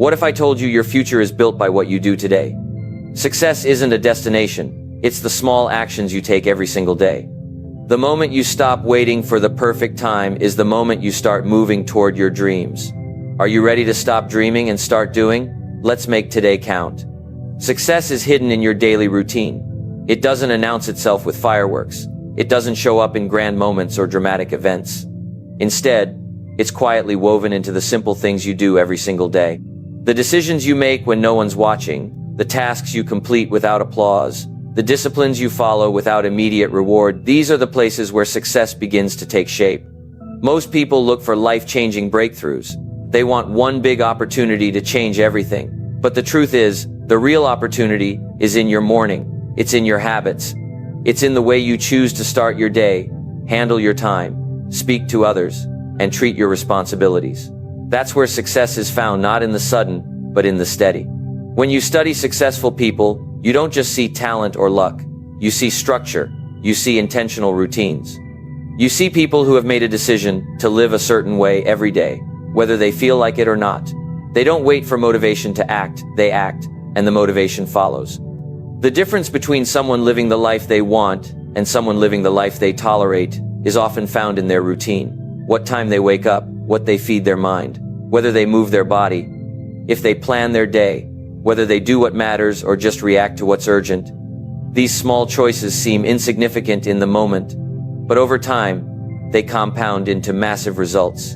What if I told you your future is built by what you do today? Success isn't a destination, it's the small actions you take every single day. The moment you stop waiting for the perfect time is the moment you start moving toward your dreams. Are you ready to stop dreaming and start doing? Let's make today count. Success is hidden in your daily routine. It doesn't announce itself with fireworks. It doesn't show up in grand moments or dramatic events. Instead, it's quietly woven into the simple things you do every single day. The decisions you make when no one's watching, the tasks you complete without applause, the disciplines you follow without immediate reward, these are the places where success begins to take shape. Most people look for life-changing breakthroughs. They want one big opportunity to change everything. But the truth is, the real opportunity is in your morning. It's in your habits. It's in the way you choose to start your day, handle your time, speak to others, and treat your responsibilities. That's where success is found, not in the sudden, but in the steady. When you study successful people, you don't just see talent or luck. You see structure. You see intentional routines. You see people who have made a decision to live a certain way every day, whether they feel like it or not. They don't wait for motivation to act, they act, and the motivation follows. The difference between someone living the life they want and someone living the life they tolerate is often found in their routine. What time they wake up, what they feed their mind, whether they move their body, if they plan their day, whether they do what matters or just react to what's urgent. These small choices seem insignificant in the moment, but over time, they compound into massive results.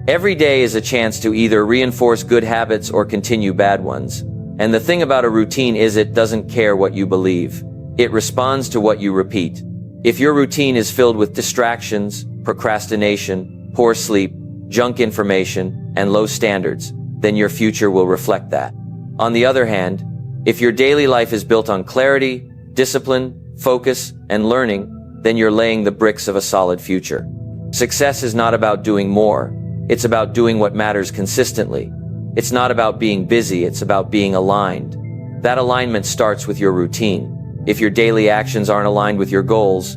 Every day is a chance to either reinforce good habits or continue bad ones. And the thing about a routine is it doesn't care what you believe. It responds to what you repeat. If your routine is filled with distractions, procrastination, poor sleep, junk information, and low standards, then your future will reflect that. On the other hand, if your daily life is built on clarity, discipline, focus, and learning, then you're laying the bricks of a solid future. Success is not about doing more. It's about doing what matters consistently. It's not about being busy, it's about being aligned. That alignment starts with your routine. If your daily actions aren't aligned with your goals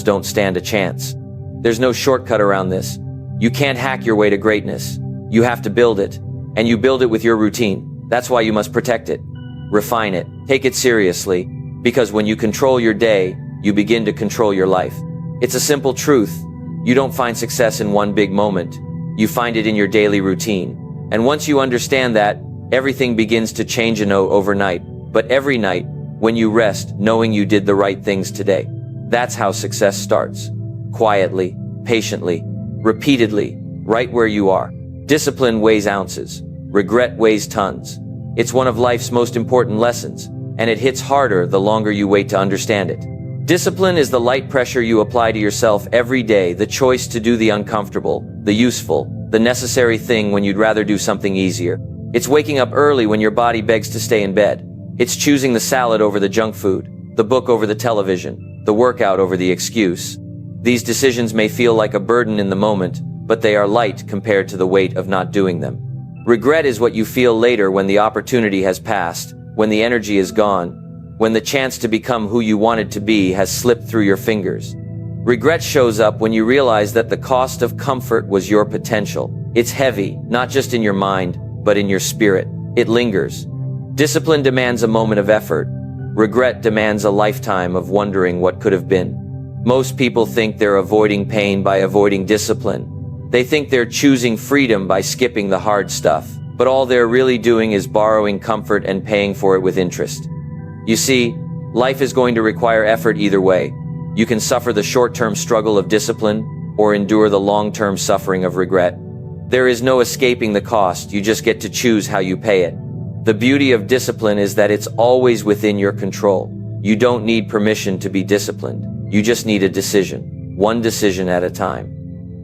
don't stand a chance. There's no shortcut around this. You can't hack your way to greatness. You have to build it. And you build it with your routine. That's why you must protect it, refine it, take it seriously, because when you control your day, you begin to control your life. It's a simple truth. You don't find success in one big moment. You find it in your daily routine. And once you understand that, everything begins to change overnight. But every night, when you rest, knowing you did the right things today. That's how success starts. Quietly, patiently, repeatedly, right where you are. Discipline weighs ounces. Regret weighs tons. It's one of life's most important lessons, and it hits harder the longer you wait to understand it. Discipline is the light pressure you apply to yourself every day, the choice to do the uncomfortable, the useful, the necessary thing when you'd rather do something easier. It's waking up early when your body begs to stay in bed. It's choosing the salad over the junk food, the book over the television, the workout over the excuse. These decisions may feel like a burden in the moment, but they are light compared to the weight of not doing them. Regret is what you feel later when the opportunity has passed, when the energy is gone, when the chance to become who you wanted to be has slipped through your fingers. Regret shows up when you realize that the cost of comfort was your potential. It's heavy, not just in your mind, but in your spirit. It lingers. Discipline demands a moment of effort. Regret demands a lifetime of wondering what could have been. Most people think they're avoiding pain by avoiding discipline. They think they're choosing freedom by skipping the hard stuff, but all they're really doing is borrowing comfort and paying for it with interest. You see, life is going to require effort either way. You can suffer the short-term struggle of discipline or endure the long-term suffering of regret. There is no escaping the cost, you just get to choose how you pay it. The beauty of discipline is that it's always within your control. You don't need permission to be disciplined. You just need a decision, one decision at a time.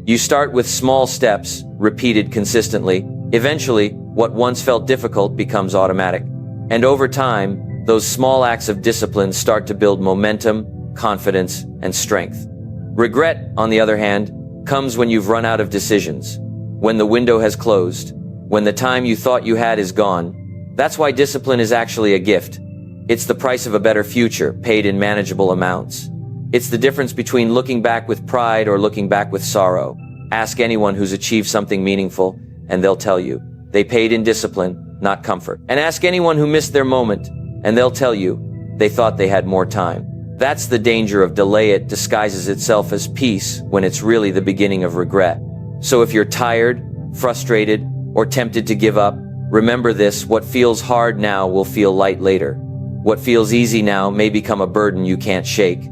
You start with small steps, repeated consistently. Eventually, what once felt difficult becomes automatic. And over time, those small acts of discipline start to build momentum, confidence, and strength. Regret, on the other hand, comes when you've run out of decisions, when the window has closed, when the time you thought you had is gone. That's why discipline is actually a gift. It's the price of a better future, paid in manageable amounts. It's the difference between looking back with pride or looking back with sorrow. Ask anyone who's achieved something meaningful, and they'll tell you. They paid in discipline, not comfort. And ask anyone who missed their moment, and they'll tell you they thought they had more time. That's the danger of delay. It disguises itself as peace when it's really the beginning of regret. So if you're tired, frustrated, or tempted to give up, remember this: what feels hard now will feel light later. What feels easy now may become a burden you can't shake.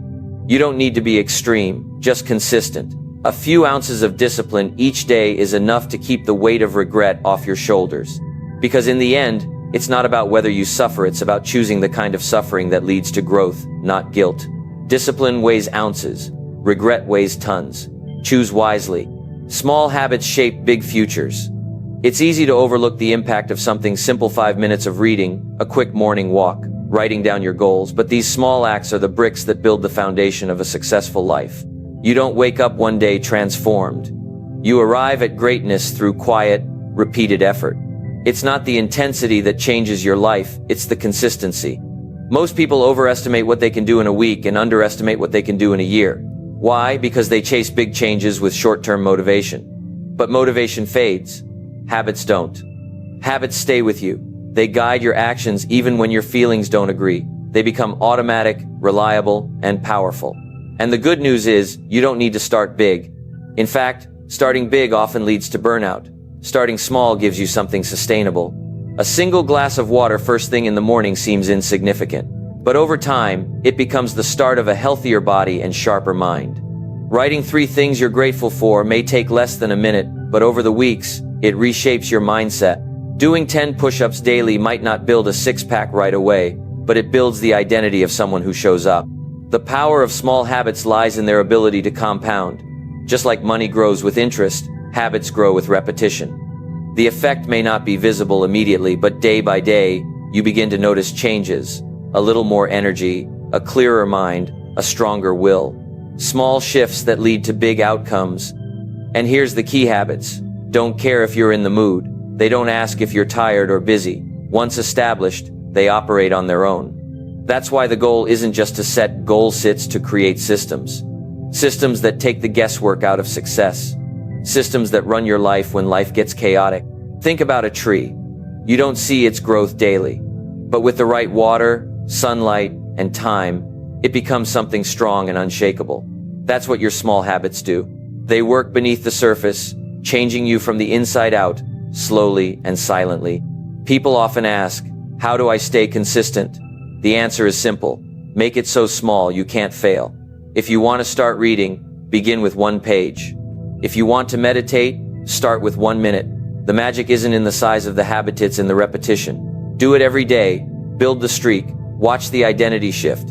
You don't need to be extreme, just consistent. A few ounces of discipline each day is enough to keep the weight of regret off your shoulders. Because in the end, it's not about whether you suffer, it's about choosing the kind of suffering that leads to growth, not guilt. Discipline weighs ounces, regret weighs tons. Choose wisely. Small habits shape big futures. It's easy to overlook the impact of something simple: 5 minutes of reading, a quick morning walk, writing down your goals, but these small acts are the bricks that build the foundation of a successful life. You don't wake up one day transformed. You arrive at greatness through quiet, repeated effort. It's not the intensity that changes your life, it's the consistency. Most people overestimate what they can do in a week and underestimate what they can do in a year. Why? Because they chase big changes with short-term motivation. But motivation fades. Habits don't. Habits stay with you. They guide your actions even when your feelings don't agree. They become automatic, reliable, and powerful. And the good news is, you don't need to start big. In fact, starting big often leads to burnout. Starting small gives you something sustainable. A single glass of water first thing in the morning seems insignificant. But over time, it becomes the start of a healthier body and sharper mind. Writing 3 things you're grateful for may take less than a minute, but over the weeks, it reshapes your mindset. Doing 10 push-ups daily might not build a six-pack right away, but it builds the identity of someone who shows up. The power of small habits lies in their ability to compound. Just like money grows with interest, habits grow with repetition. The effect may not be visible immediately, but day by day, you begin to notice changes. A little more energy, a clearer mind, a stronger will. Small shifts that lead to big outcomes. And here's the key: habits don't care if you're in the mood. They don't ask if you're tired or busy. Once established, they operate on their own. That's why the goal isn't just to set goals, it's to create systems. Systems that take the guesswork out of success. Systems that run your life when life gets chaotic. Think about a tree. You don't see its growth daily. But with the right water, sunlight, and time, it becomes something strong and unshakable. That's what your small habits do. They work beneath the surface, changing you from the inside out, slowly and silently. People often ask, how do I stay consistent? The answer is simple. Make it so small you can't fail. If you want to start reading, begin with 1 page. If you want to meditate, start with 1 minute. The magic isn't in the size of the habit, it's in the repetition. Do it every day, build the streak, watch the identity shift.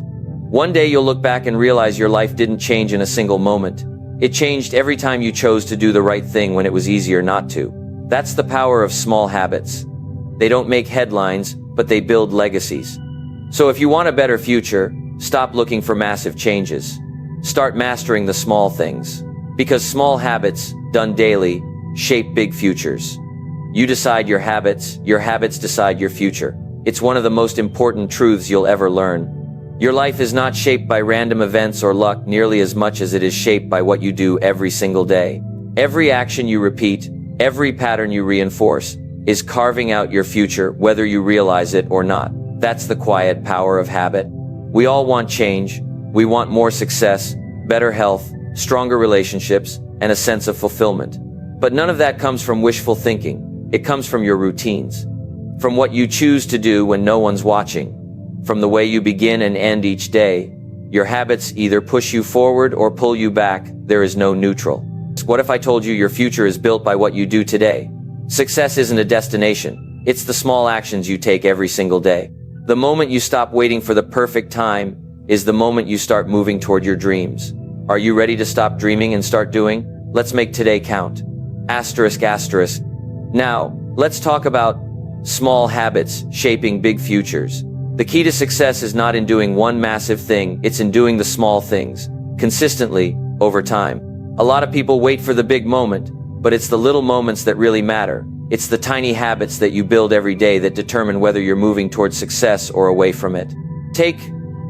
One day you'll look back and realize your life didn't change in a single moment. It changed every time you chose to do the right thing when it was easier not to. That's the power of small habits. They don't make headlines, but they build legacies. So if you want a better future, stop looking for massive changes. Start mastering the small things. Because small habits, done daily, shape big futures. You decide your habits decide your future. It's one of the most important truths you'll ever learn. Your life is not shaped by random events or luck nearly as much as it is shaped by what you do every single day. Every action you repeat, every pattern you reinforce, is carving out your future, whether you realize it or not. That's the quiet power of habit. We all want change. We want more success, better health, stronger relationships, and a sense of fulfillment. But none of that comes from wishful thinking. It comes from your routines. From what you choose to do when no one's watching. From the way you begin and end each day. Your habits either push you forward or pull you back. There is no neutral. What if I told you your future is built by what you do today? Success isn't a destination. It's the small actions you take every single day. The moment you stop waiting for the perfect time is the moment you start moving toward your dreams. Are you ready to stop dreaming and start doing? Let's make today count. Asterisk, asterisk. Now, let's talk about small habits shaping big futures. The key to success is not in doing one massive thing, it's in doing the small things, consistently, over time. A lot of people wait for the big moment, but it's the little moments that really matter. It's the tiny habits that you build every day that determine whether you're moving towards success or away from it. Take,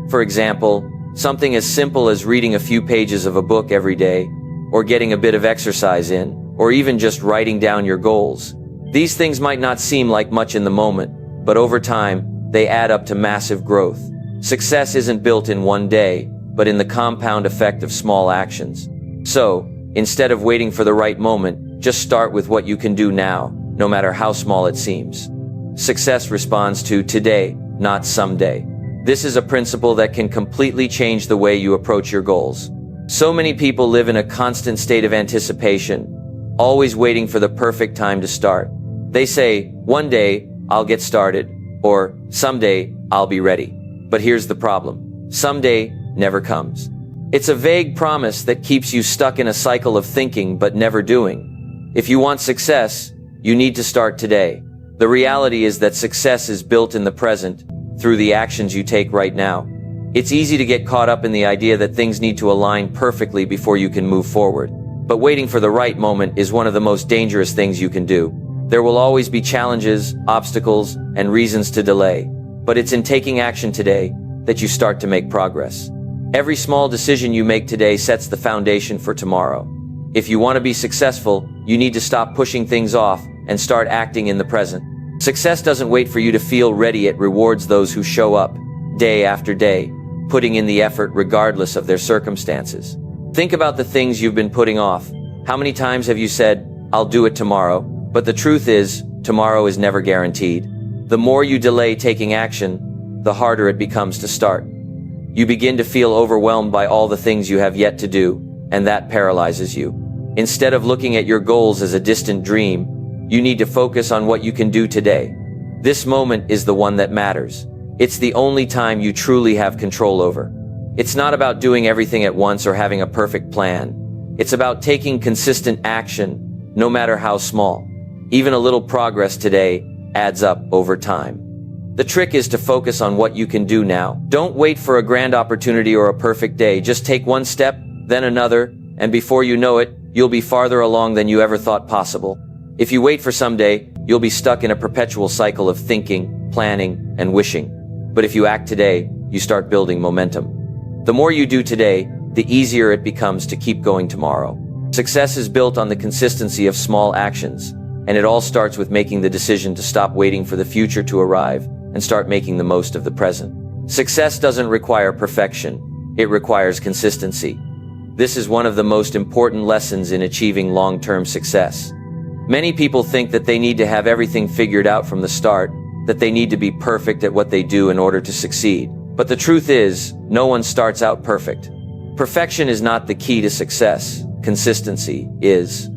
for example, something as simple as reading a few pages of a book every day, or getting a bit of exercise in, or even just writing down your goals. These things might not seem like much in the moment, but over time, they add up to massive growth. Success isn't built in one day, but in the compound effect of small actions. So, instead of waiting for the right moment, just start with what you can do now, no matter how small it seems. Success responds to today, not someday. This is a principle that can completely change the way you approach your goals. So many people live in a constant state of anticipation, always waiting for the perfect time to start. They say, one day, I'll get started, or someday, I'll be ready. But here's the problem. Someday never comes. It's a vague promise that keeps you stuck in a cycle of thinking but never doing. If you want success, you need to start today. The reality is that success is built in the present, through the actions you take right now. It's easy to get caught up in the idea that things need to align perfectly before you can move forward. But waiting for the right moment is one of the most dangerous things you can do. There will always be challenges, obstacles, and reasons to delay. But it's in taking action today that you start to make progress. Every small decision you make today sets the foundation for tomorrow. If you want to be successful, you need to stop pushing things off and start acting in the present. Success doesn't wait for you to feel ready, it rewards those who show up, day after day, putting in the effort regardless of their circumstances. Think about the things you've been putting off. How many times have you said, I'll do it tomorrow? But the truth is, tomorrow is never guaranteed. The more you delay taking action, the harder it becomes to start. You begin to feel overwhelmed by all the things you have yet to do, and that paralyzes you. Instead of looking at your goals as a distant dream, you need to focus on what you can do today. This moment is the one that matters. It's the only time you truly have control over. It's not about doing everything at once or having a perfect plan. It's about taking consistent action, no matter how small. Even a little progress today adds up over time. The trick is to focus on what you can do now. Don't wait for a grand opportunity or a perfect day. Just take one step, then another, and before you know it, you'll be farther along than you ever thought possible. If you wait for someday, you'll be stuck in a perpetual cycle of thinking, planning, and wishing. But if you act today, you start building momentum. The more you do today, the easier it becomes to keep going tomorrow. Success is built on the consistency of small actions, and it all starts with making the decision to stop waiting for the future to arrive and start making the most of the present. Success doesn't require perfection, it requires consistency. This is one of the most important lessons in achieving long-term success. Many people think that they need to have everything figured out from the start, that they need to be perfect at what they do in order to succeed. But the truth is, no one starts out perfect. Perfection is not the key to success. Consistency is.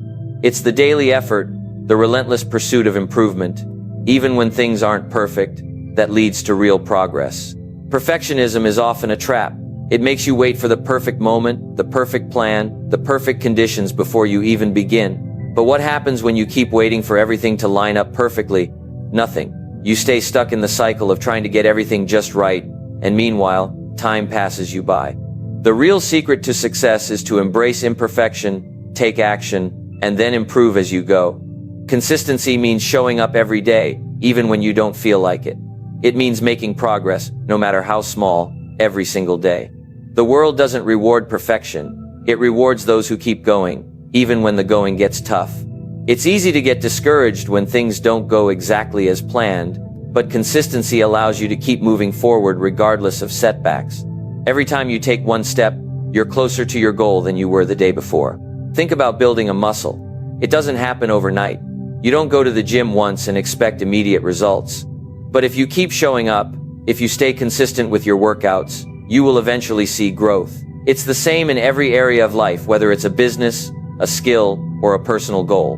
It's the daily effort, the relentless pursuit of improvement, even when things aren't perfect, that leads to real progress. Perfectionism is often a trap. It makes you wait for the perfect moment, the perfect plan, the perfect conditions before you even begin. But what happens when you keep waiting for everything to line up perfectly? Nothing. You stay stuck in the cycle of trying to get everything just right, and meanwhile, time passes you by. The real secret to success is to embrace imperfection, take action, and then improve as you go. Consistency means showing up every day, even when you don't feel like it. It means making progress, no matter how small, every single day. The world doesn't reward perfection. It rewards those who keep going, even when the going gets tough. It's easy to get discouraged when things don't go exactly as planned, but consistency allows you to keep moving forward regardless of setbacks. Every time you take one step, you're closer to your goal than you were the day before. Think about building a muscle. It doesn't happen overnight. You don't go to the gym once and expect immediate results. But if you keep showing up, if you stay consistent with your workouts, you will eventually see growth. It's the same in every area of life, whether it's a business, a skill, or a personal goal.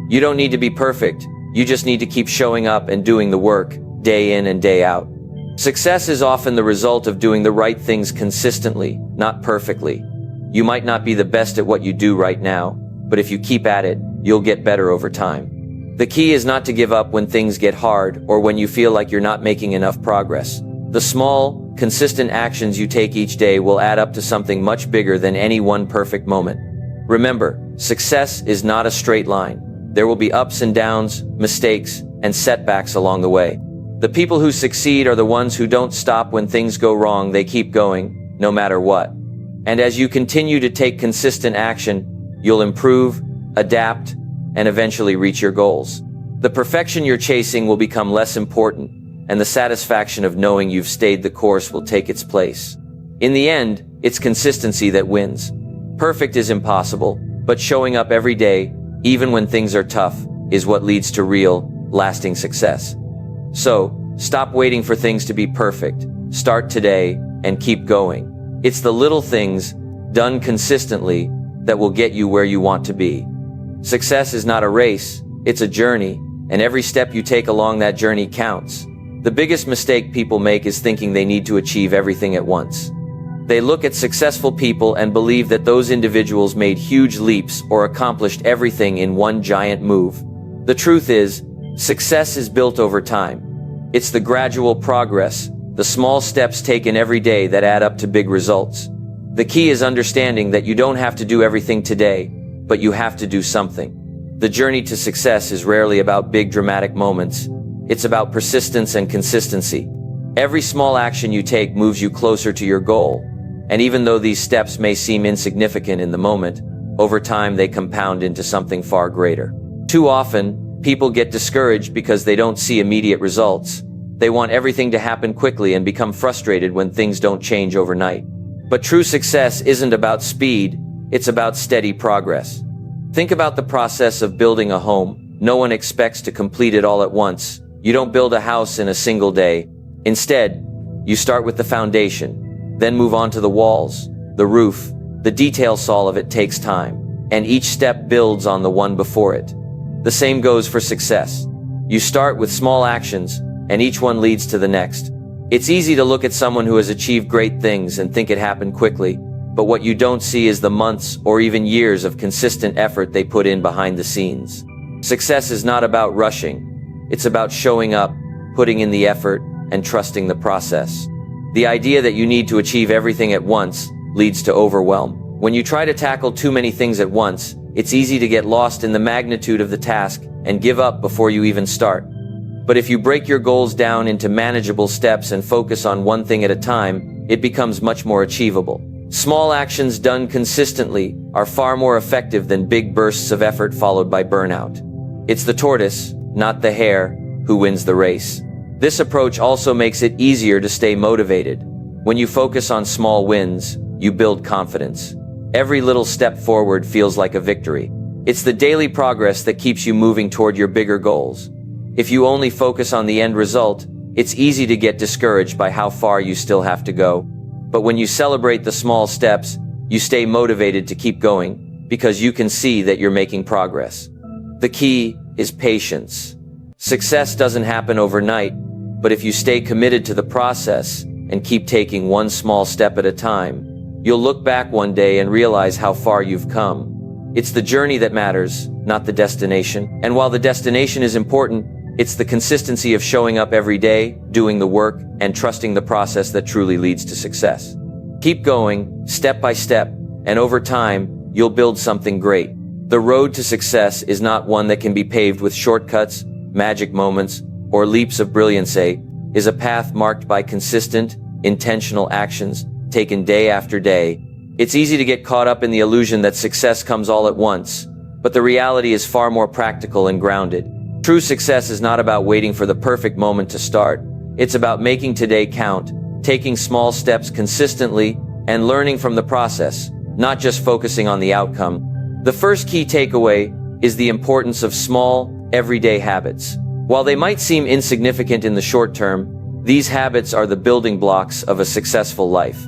You don't need to be perfect. You just need to keep showing up and doing the work, day in and day out. Success is often the result of doing the right things consistently, not perfectly. You might not be the best at what you do right now, but if you keep at it, you'll get better over time. The key is not to give up when things get hard or when you feel like you're not making enough progress. The small, consistent actions you take each day will add up to something much bigger than any one perfect moment. Remember, success is not a straight line. There will be ups and downs, mistakes, and setbacks along the way. The people who succeed are the ones who don't stop when things go wrong. They keep going, no matter what. And as you continue to take consistent action, you'll improve, adapt, and eventually reach your goals. The perfection you're chasing will become less important, and the satisfaction of knowing you've stayed the course will take its place. In the end, it's consistency that wins. Perfect is impossible, but showing up every day, even when things are tough, is what leads to real, lasting success. So, stop waiting for things to be perfect. Start today and keep going. It's the little things, done consistently, that will get you where you want to be. Success is not a race, it's a journey, and every step you take along that journey counts. The biggest mistake people make is thinking they need to achieve everything at once. They look at successful people and believe that those individuals made huge leaps or accomplished everything in one giant move. The truth is, success is built over time. It's the gradual progress, the small steps taken every day that add up to big results. The key is understanding that you don't have to do everything today, but you have to do something. The journey to success is rarely about big dramatic moments. It's about persistence and consistency. Every small action you take moves you closer to your goal. And even though these steps may seem insignificant in the moment, over time they compound into something far greater. Too often, people get discouraged because they don't see immediate results. They want everything to happen quickly and become frustrated when things don't change overnight. But true success isn't about speed, it's about steady progress. Think about the process of building a home. No one expects to complete it all at once. You don't build a house in a single day. Instead, you start with the foundation, then move on to the walls, the roof. The details, all of it takes time, and each step builds on the one before it. The same goes for success. You start with small actions, and each one leads to the next. It's easy to look at someone who has achieved great things and think it happened quickly, but what you don't see is the months or even years of consistent effort they put in behind the scenes. Success is not about rushing. It's about showing up, putting in the effort, and trusting the process. The idea that you need to achieve everything at once leads to overwhelm. When you try to tackle too many things at once, it's easy to get lost in the magnitude of the task and give up before you even start. But if you break your goals down into manageable steps and focus on one thing at a time, it becomes much more achievable. Small actions done consistently are far more effective than big bursts of effort followed by burnout. It's the tortoise, not the hare, who wins the race. This approach also makes it easier to stay motivated. When you focus on small wins, you build confidence. Every little step forward feels like a victory. It's the daily progress that keeps you moving toward your bigger goals. If you only focus on the end result, it's easy to get discouraged by how far you still have to go. But when you celebrate the small steps, you stay motivated to keep going, because you can see that you're making progress. The key is patience. Success doesn't happen overnight, but if you stay committed to the process and keep taking one small step at a time, you'll look back one day and realize how far you've come. It's the journey that matters, not the destination. And while the destination is important, it's the consistency of showing up every day, doing the work, and trusting the process that truly leads to success. Keep going, step by step, and over time, you'll build something great. The road to success is not one that can be paved with shortcuts, magic moments, or leaps of brilliance. It is a path marked by consistent, intentional actions taken day after day. It's easy to get caught up in the illusion that success comes all at once, but the reality is far more practical and grounded. True success is not about waiting for the perfect moment to start. It's about making today count, taking small steps consistently, and learning from the process, not just focusing on the outcome. The first key takeaway is the importance of small, everyday habits. While they might seem insignificant in the short term, these habits are the building blocks of a successful life.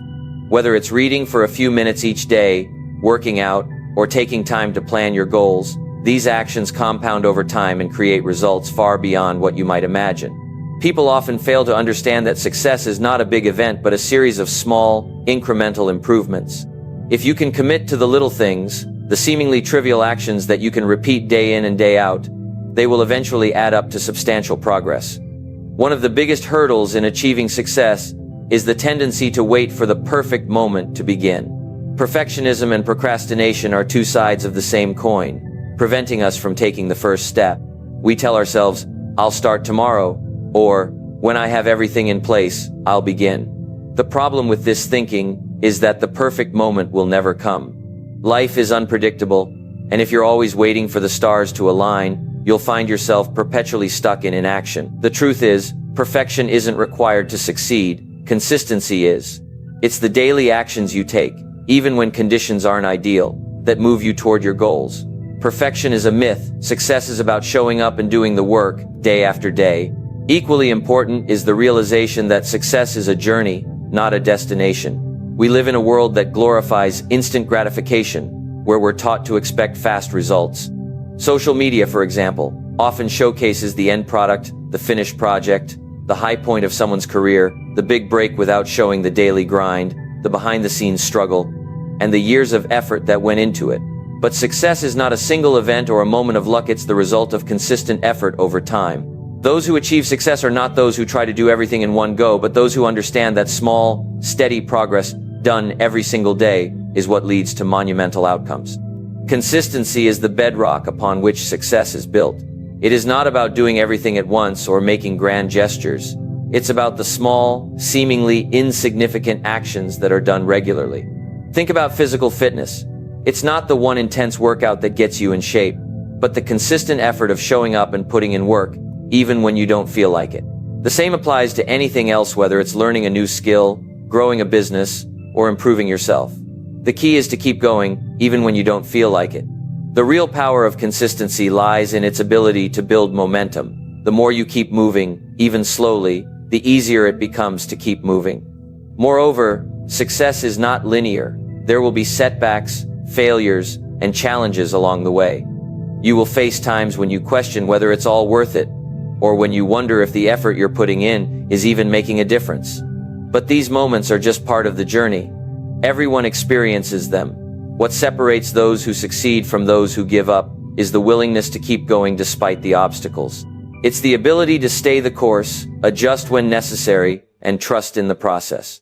Whether it's reading for a few minutes each day, working out, or taking time to plan your goals, these actions compound over time and create results far beyond what you might imagine. People often fail to understand that success is not a big event but a series of small, incremental improvements. If you can commit to the little things, the seemingly trivial actions that you can repeat day in and day out, they will eventually add up to substantial progress. One of the biggest hurdles in achieving success is the tendency to wait for the perfect moment to begin. Perfectionism and procrastination are two sides of the same coin, preventing us from taking the first step. We tell ourselves, "I'll start tomorrow," or "When I have everything in place, I'll begin." The problem with this thinking is that the perfect moment will never come. Life is unpredictable, and if you're always waiting for the stars to align, you'll find yourself perpetually stuck in inaction. The truth is, perfection isn't required to succeed, consistency is. It's the daily actions you take, even when conditions aren't ideal, that move you toward your goals. Perfection is a myth. Success is about showing up and doing the work, day after day. Equally important is the realization that success is a journey, not a destination. We live in a world that glorifies instant gratification, where we're taught to expect fast results. Social media, for example, often showcases the end product, the finished project, the high point of someone's career, the big break without showing the daily grind, the behind-the-scenes struggle, and the years of effort that went into it. But success is not a single event or a moment of luck, it's the result of consistent effort over time. Those who achieve success are not those who try to do everything in one go, but those who understand that small, steady progress done every single day is what leads to monumental outcomes. Consistency is the bedrock upon which success is built. It is not about doing everything at once or making grand gestures. It's about the small, seemingly insignificant actions that are done regularly. Think about physical fitness. It's not the one intense workout that gets you in shape, but the consistent effort of showing up and putting in work, even when you don't feel like it. The same applies to anything else, whether it's learning a new skill, growing a business, or improving yourself. The key is to keep going, even when you don't feel like it. The real power of consistency lies in its ability to build momentum. The more you keep moving, even slowly, the easier it becomes to keep moving. Moreover, success is not linear. There will be setbacks, failures, and challenges along the way. You will face times when you question whether it's all worth it, or when you wonder if the effort you're putting in is even making a difference. But these moments are just part of the journey. Everyone experiences them. What separates those who succeed from those who give up is the willingness to keep going despite the obstacles. It's the ability to stay the course, adjust when necessary, and trust in the process.